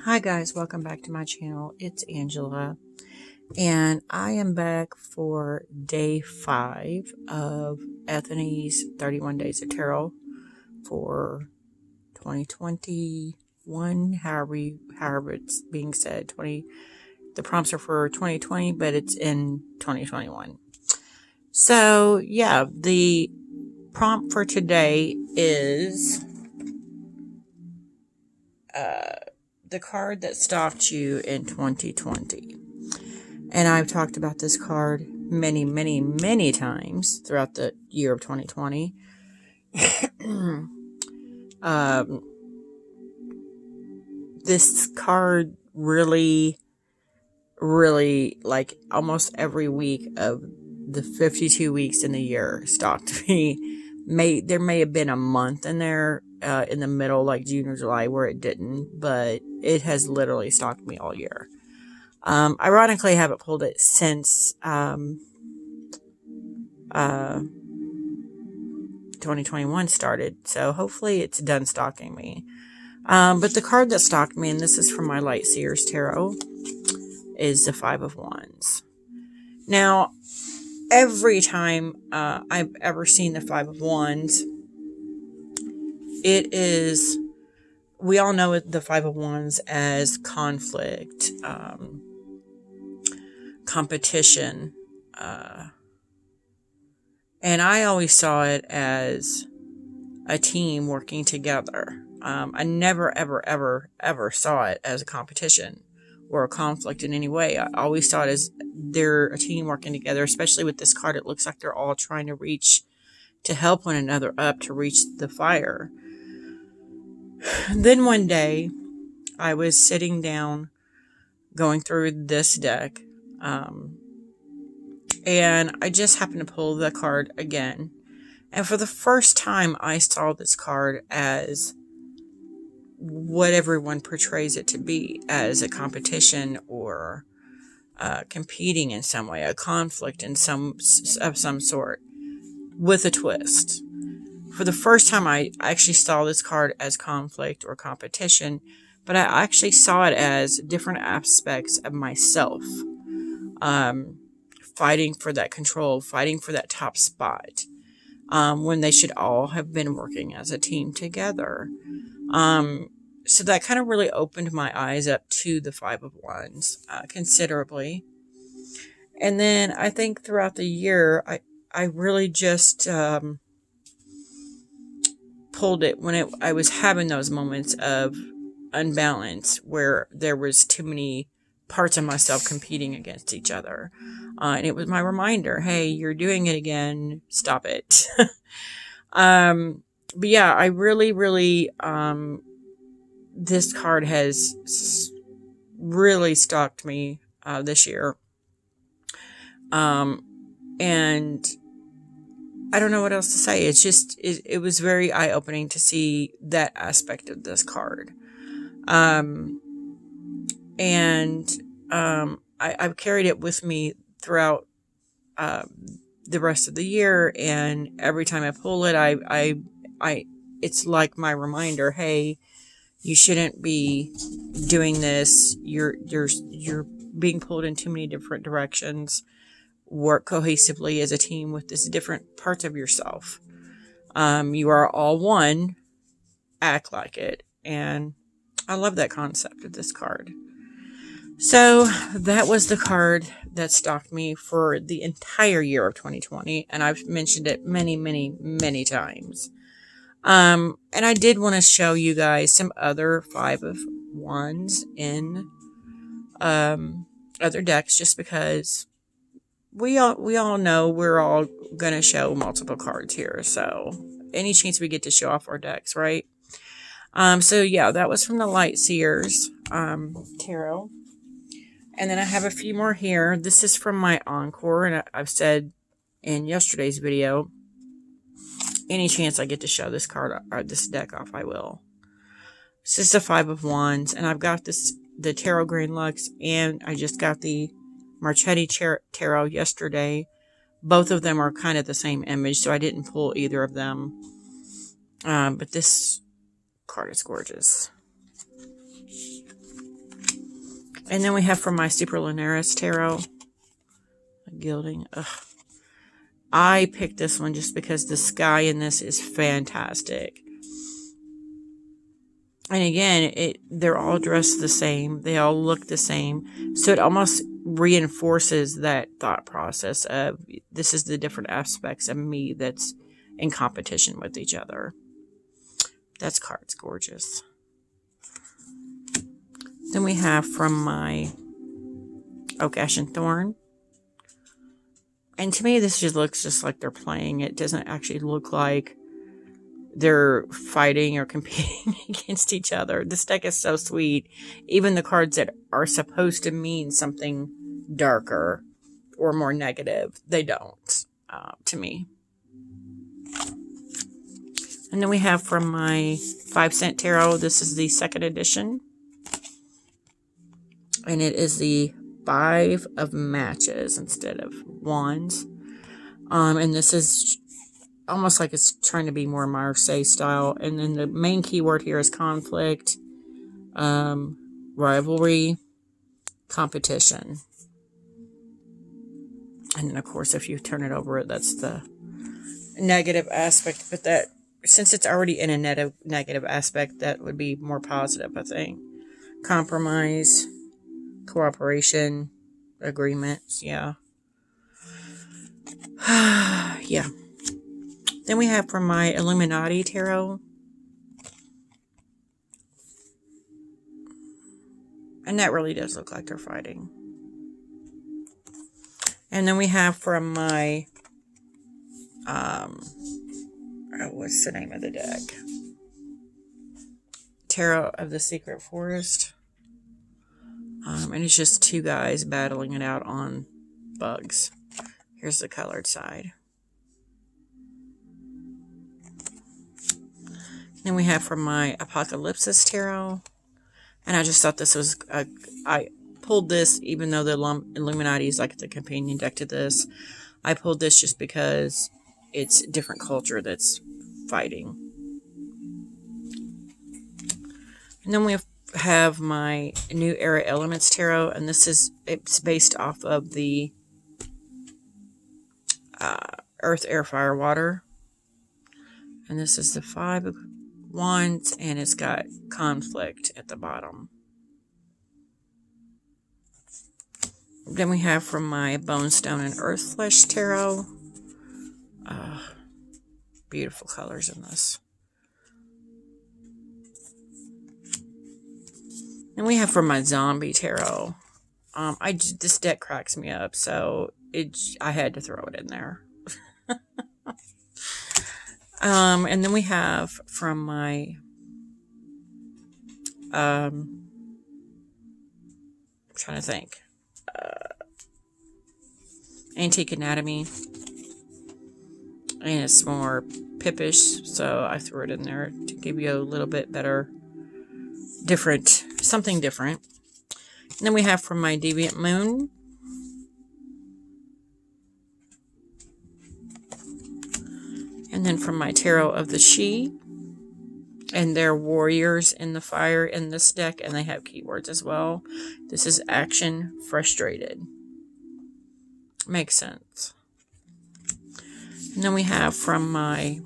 Hi guys, welcome back to my channel. It's Angela, and I am back for day 5 of Anthony's 31 Days of Tarot for 2021, however it's being said. The prompts are for 2020, but it's in 2021. So yeah, the prompt for today is the card that stalked you in 2020. And I've talked about this card many, many, many times throughout the year of 2020. This card really, like almost every week of the 52 weeks in the year stalked me. There may have been a month in there in the middle, like June or July, where it didn't, but it has literally stalked me all year. Ironically, I haven't pulled it since 2021 started, so hopefully it's done stalking me. But the card that stalked me, and this is from my Light Seers Tarot, is the Five of Wands. Now, every time I've ever seen the Five of Wands, we all know the Five of Wands as conflict, competition, and I always saw it as a team working together. I never, ever saw it as a competition or a conflict in any way. I always saw it as they're a team working together, especially with this card. It looks like they're all trying to help one another up to reach the fire. Then one day, I was sitting down going through this deck, and I just happened to pull the card again. And for the first time, I saw this card as what everyone portrays it to be, as a competition or competing in some way, a conflict of some sort, with a twist. For the first time, I actually saw this card as conflict or competition, but I actually saw it as different aspects of myself, fighting for that control, fighting for that top spot, when they should all have been working as a team together. So that kind of really opened my eyes up to the Five of Wands considerably. And then I think throughout the year, I really just pulled it when I was having those moments of unbalance where there was too many parts of myself competing against each other. And it was my reminder, hey, you're doing it again. Stop it. But yeah, I really, this card has really stalked me this year. And I don't know what else to say. It's just, it was very eye-opening to see that aspect of this card. I've carried it with me throughout the rest of the year, and every time I pull it, it's like my reminder, hey, you shouldn't be doing this. You're being pulled in too many different directions. Work cohesively as a team with these different parts of yourself. You are all one. Act like it. And I love that concept of this card. So that was the card that stalked me for the entire year of 2020. And I've mentioned it many, many, many times. And I did want to show you guys some other Five of Wands in other decks, just because we all know we're all going to show multiple cards here. So any chance we get to show off our decks, right? So yeah, that was from the Light Seers Tarot. And then I have a few more here. This is from my Encore, and I've said in yesterday's video, any chance I get to show this card or this deck off, I will. This is the Five of Wands, and I've got the Tarot Green Lux, and I just got the Marchetti Tarot yesterday. Both of them are kind of the same image, so I didn't pull either of them. But this card is gorgeous. And then we have from my Super Lunaris Tarot, Gilding. Ugh. I picked this one just because the sky in this is fantastic. And again, they're all dressed the same. They all look the same. So it almost reinforces that thought process of this is the different aspects of me that's in competition with each other. That's card's gorgeous. Then we have from my Oak, Ash, and Thorn. And to me, this just looks just like they're playing. It doesn't actually look like they're fighting or competing against each other. This deck is so sweet. Even the cards that are supposed to mean something darker or more negative, they don't, to me. And then we have from my 5-cent tarot, this is the 2nd edition. And it is the 5 of matches instead of wands. And this is almost like it's trying to be more Marseille style. And then the main keyword here is conflict, rivalry, competition. And then, of course, if you turn it over, that's the negative aspect. But that, since it's already in a negative aspect, that would be more positive, I think. Compromise, cooperation, agreements, yeah. Yeah. Then we have from my Illuminati Tarot. And that really does look like they're fighting. And then we have from my, what's the name of the deck? Tarot of the Secret Forest. And it's just 2 guys battling it out on bugs. Here's the colored side. Then we have from my Apocalypsis Tarot. And I just thought this was, I pulled this even though the Illuminati is like the companion deck to this. I pulled this just because it's a different culture that's fighting. And then we have my New Era Elements Tarot, and it's based off of the Earth, Air, Fire, Water. And this is the 5 of Wands, and it's got conflict at the bottom. Then we have from my Bone, Stone, and Earth Flesh Tarot. Beautiful colors in this. And we have from my Zombie Tarot. This deck cracks me up, so I had to throw it in there. And then we have from my I'm trying to think. Antique Anatomy. And it's more pippish, so I threw it in there to give you a little bit better, something different. And then we have from my Deviant Moon. And then from my Tarot of the She. And they're warriors in the fire in this deck, and they have keywords as well. This is action, frustrated. Makes sense. And then we have from my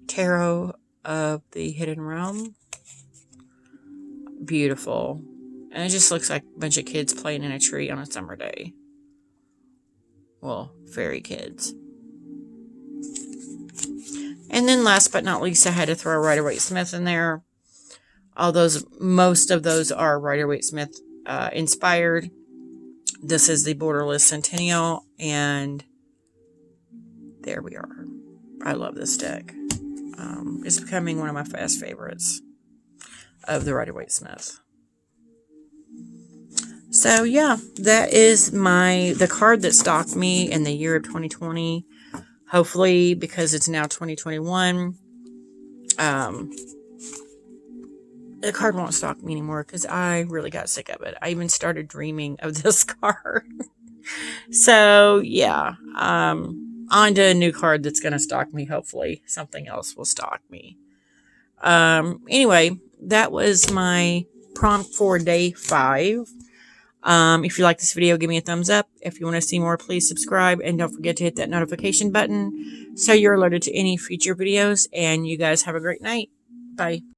Tarot of the Hidden Realm. Beautiful. And it just looks like a bunch of kids playing in a tree on a summer day. Well, fairy kids. And then last but not least, I had to throw Rider-Waite-Smith in there. Most of those are Rider-Waite-Smith inspired. This is the Borderless Centennial, and there we are. I love this deck. It's becoming one of my fast favorites of the Rider-Waite-Smith. So yeah, that is the card that stalked me in the year of 2020. Hopefully, because it's now 2021, the card won't stalk me anymore because I really got sick of it. I even started dreaming of this card. So yeah, on to a new card that's going to stalk me. Hopefully, something else will stalk me. Anyway, that was my prompt for day 5. If you like this video, give me a thumbs up. If you want to see more, please subscribe. And don't forget to hit that notification button so you're alerted to any future videos. And you guys have a great night. Bye.